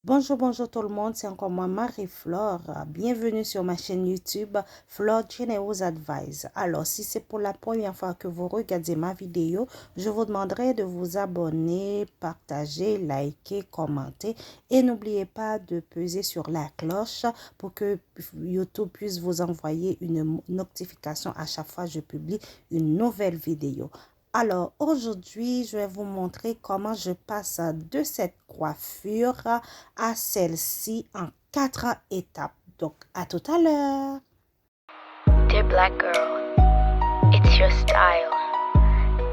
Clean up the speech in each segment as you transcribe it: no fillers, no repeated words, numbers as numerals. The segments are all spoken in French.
Bonjour, bonjour tout le monde, c'est encore moi Marie-Flore. Bienvenue sur ma chaîne YouTube Flore Generous Advice. Alors, si c'est pour la première fois que vous regardez ma vidéo, je vous demanderai de vous abonner, partager, liker, commenter et n'oubliez pas de peser sur la cloche pour que YouTube puisse vous envoyer une notification à chaque fois que je publie une nouvelle vidéo. Alors, aujourd'hui, je vais vous montrer comment je passe de cette coiffure à celle-ci en 4 étapes. Donc, à tout à l'heure. Dear black girl, it's your style,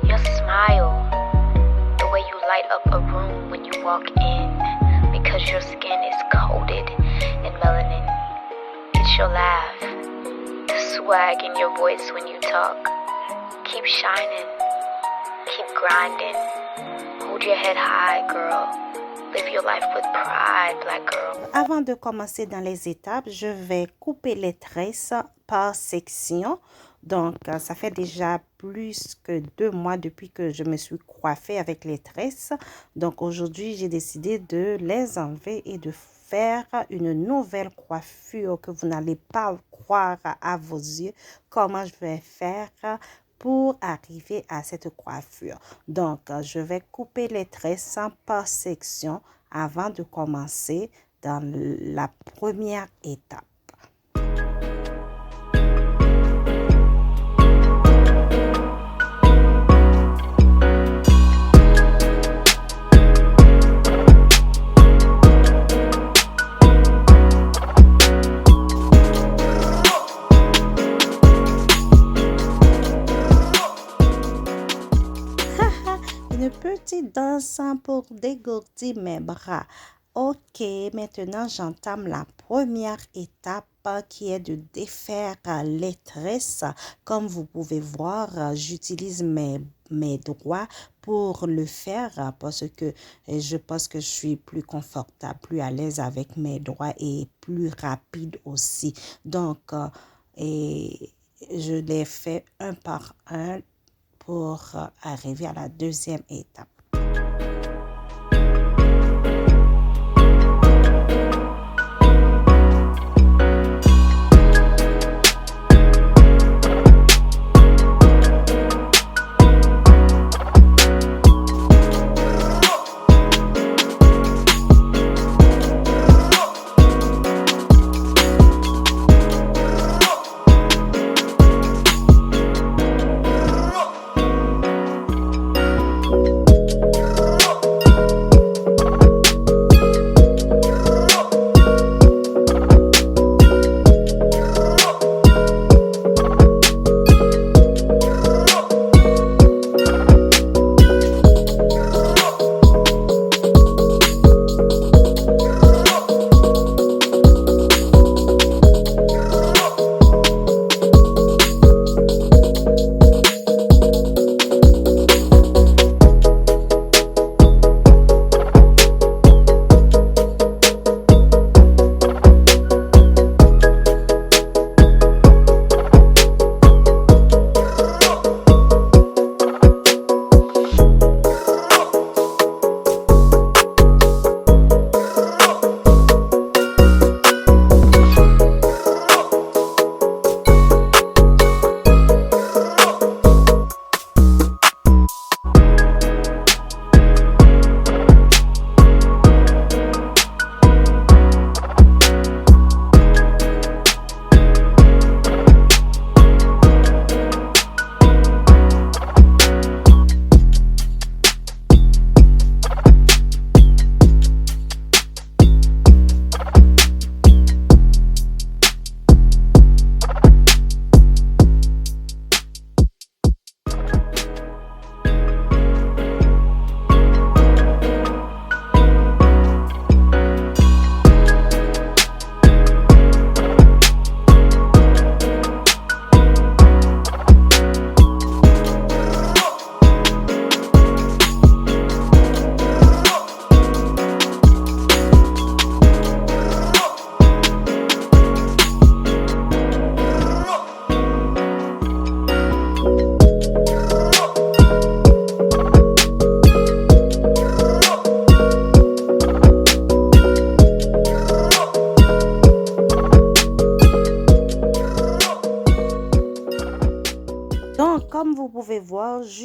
your smile, the way you light up a room when you walk in, because your skin is coated in melanin. It's your laugh, the swag in your voice when you talk. Keep shining. Keep grinding. Hold your head high, girl. Live your life with pride, black girl. Avant de commencer dans les étapes, je vais couper les tresses par section. Donc, ça fait déjà plus que 2 mois depuis que je me suis coiffée avec les tresses. Donc, aujourd'hui, j'ai décidé de les enlever et de faire une nouvelle coiffure que vous n'allez pas croire à vos yeux comment je vais faire pour arriver à cette coiffure. Donc, je vais couper les tresses par section avant de commencer dans la première étape. Une petite danse pour dégourdir mes bras. Ok, maintenant j'entame la première étape qui est de défaire les tresses. Comme vous pouvez voir, j'utilise mes doigts pour le faire parce que je pense que je suis plus confortable, plus à l'aise avec mes doigts et plus rapide aussi. Donc, je les fais un par un pour arriver à la deuxième étape.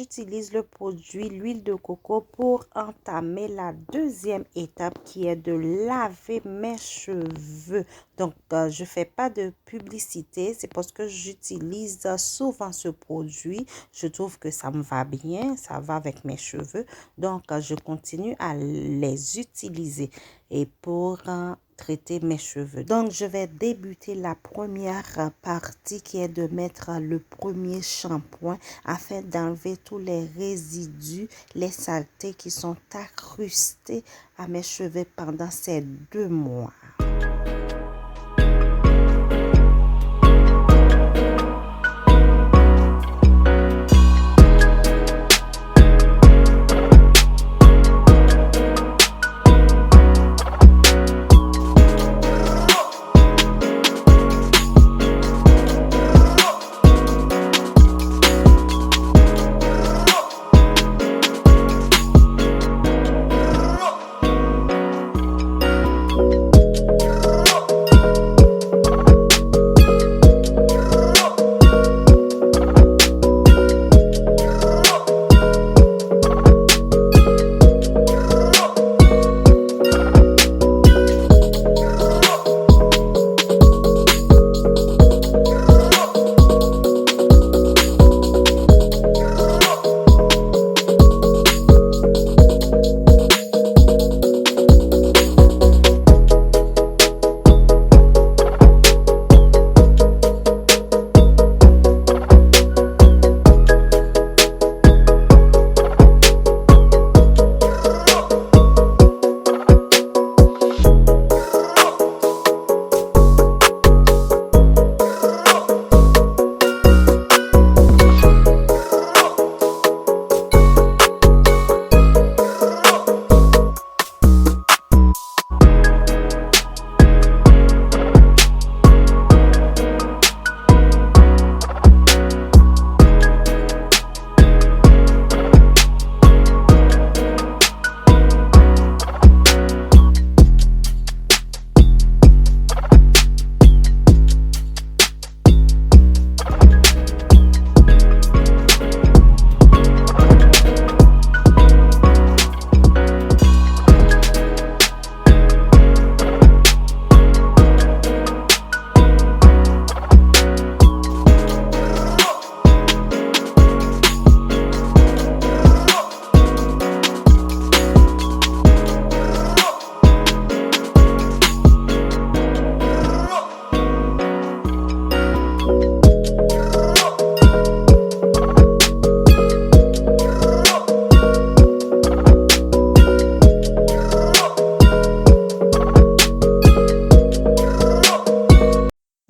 j'utilise le produit l'huile de coco pour entamer la deuxième étape qui est de laver mes cheveux. Donc, je fais pas de publicité, c'est parce que j'utilise souvent ce produit. Je trouve que ça me va bien, ça va avec mes cheveux. Donc, je continue à les utiliser et pour traiter mes cheveux. Donc, je vais débuter la première partie qui est de mettre le premier shampoing afin d'enlever tous les résidus, les saletés qui sont accrustées à mes cheveux pendant ces 2 mois.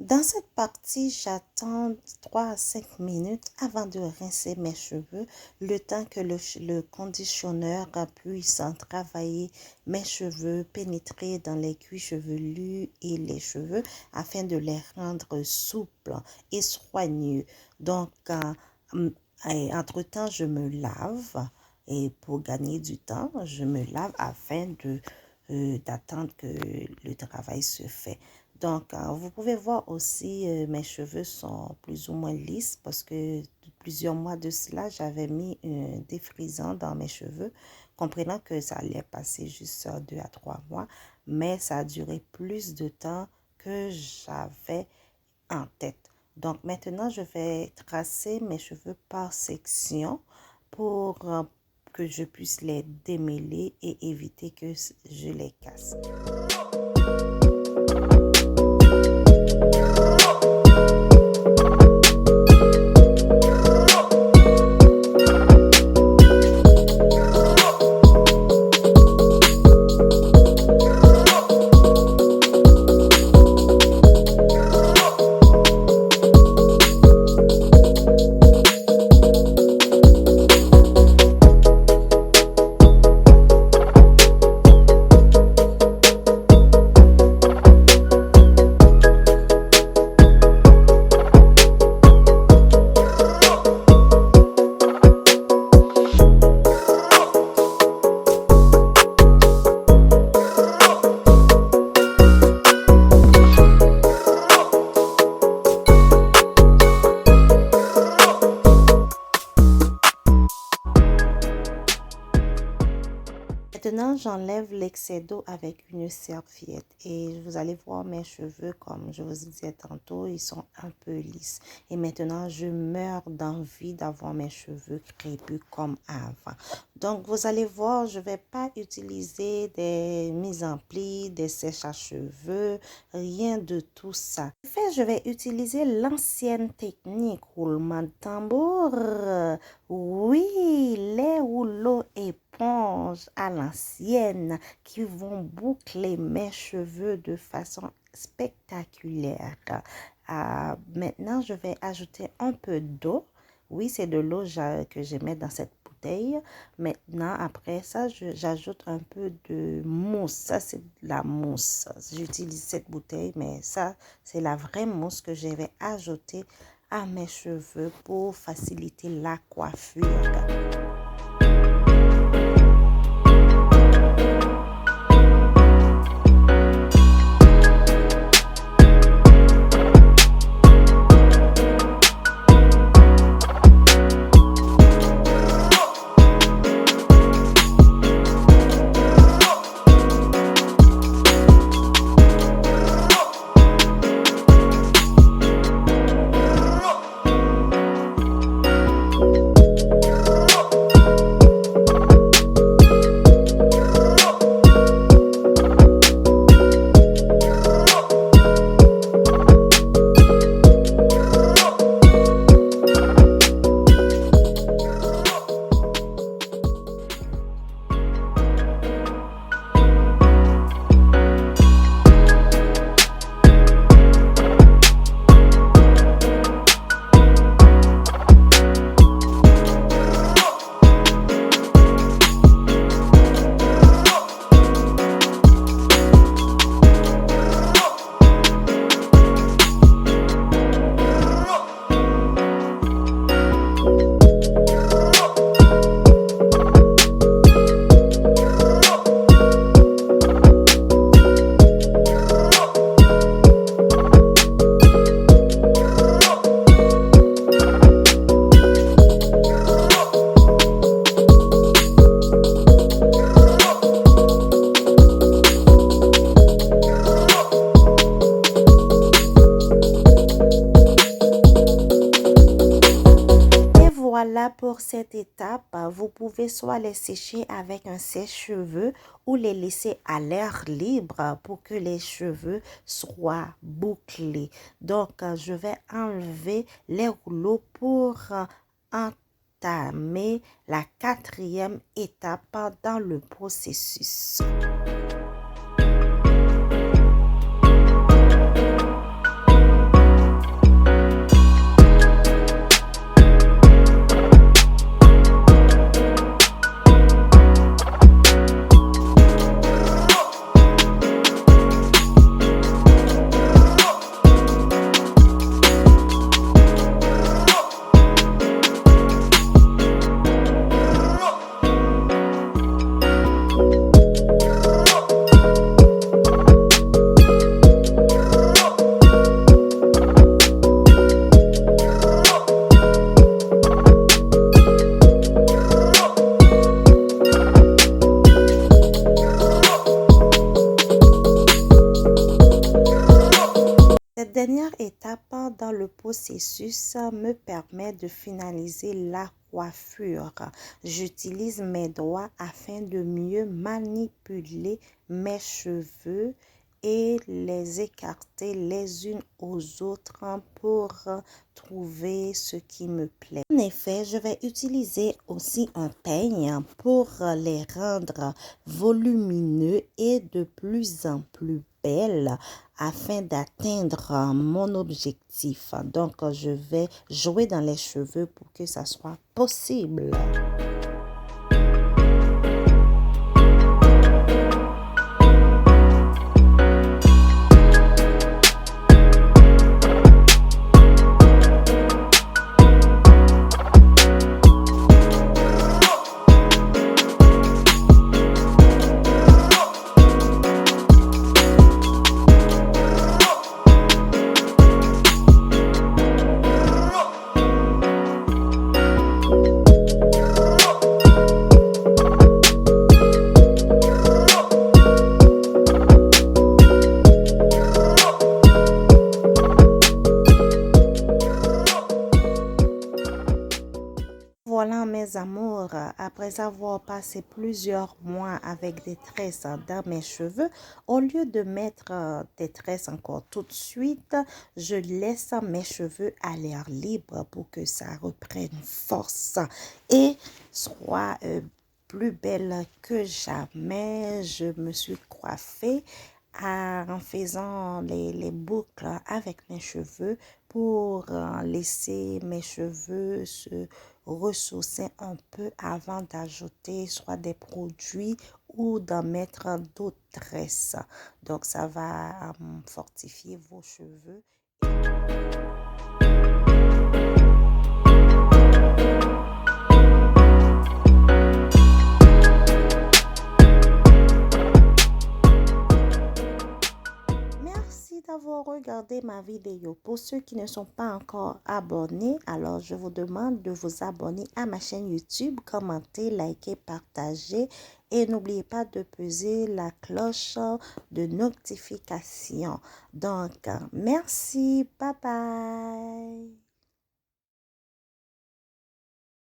Dans cette partie, j'attends 3 à 5 minutes avant de rincer mes cheveux, le temps que le conditionneur puisse travailler mes cheveux, pénétrer dans les cuirs chevelus et les cheveux afin de les rendre souples et soigneux. Donc, entre-temps, je me lave et pour gagner du temps, je me lave afin d'attendre que le travail se fait. Donc, vous pouvez voir aussi, mes cheveux sont plus ou moins lisses parce que plusieurs mois de cela, j'avais mis un défrisant dans mes cheveux, comprenant que ça allait passer juste 2 à 3 mois, mais ça a duré plus de temps que j'avais en tête. Donc, maintenant, je vais tracer mes cheveux par section pour que je puisse les démêler et éviter que je les casse. j'enlève l'excès d'eau avec une serviette et vous allez voir mes cheveux, comme je vous disais tantôt, ils sont un peu lisses. Et maintenant, je meurs d'envie d'avoir mes cheveux crépus comme avant. Donc, vous allez voir, je ne vais pas utiliser des mises en plis, des sèches à cheveux, rien de tout ça. En fait, je vais utiliser l'ancienne technique roulement de tambour. Oui, les rouleaux éponge à l'ancienne qui vont boucler mes cheveux de façon spectaculaire. Maintenant, je vais ajouter un peu d'eau. Oui, c'est de l'eau que je mets dans cette bouteille. Maintenant, après ça, j'ajoute un peu de mousse. Ça, c'est de la mousse. J'utilise cette bouteille, mais ça, c'est la vraie mousse que je vais ajouter à mes cheveux pour faciliter la coiffure. Voilà pour cette étape. Vous pouvez soit les sécher avec un sèche-cheveux ou les laisser à l'air libre pour que les cheveux soient bouclés. Donc, je vais enlever les rouleaux pour entamer la 4e étape dans le processus. Cette dernière étape dans le processus me permet de finaliser la coiffure. J'utilise mes doigts afin de mieux manipuler mes cheveux et les écarter les unes aux autres pour trouver ce qui me plaît. En effet, je vais utiliser aussi un peigne pour les rendre volumineux et de plus en plus belles afin d'atteindre mon objectif. Donc, je vais jouer dans les cheveux pour que ça soit possible. après avoir passé plusieurs mois avec des tresses dans mes cheveux, au lieu de mettre des tresses encore tout de suite, je laisse mes cheveux à l'air libre pour que ça reprenne force et soit plus belle que jamais. Je me suis coiffée en faisant les boucles avec mes cheveux pour laisser mes cheveux se ressourcer un peu avant d'ajouter soit des produits ou d'en mettre d'autres tresses. Donc, ça va fortifier vos cheveux. Merci d'avoir regardé ma vidéo. Pour ceux qui ne sont pas encore abonnés, alors je vous demande de vous abonner à ma chaîne YouTube, commenter, liker, partager et n'oubliez pas de peser la cloche de notification. Donc, merci, bye bye.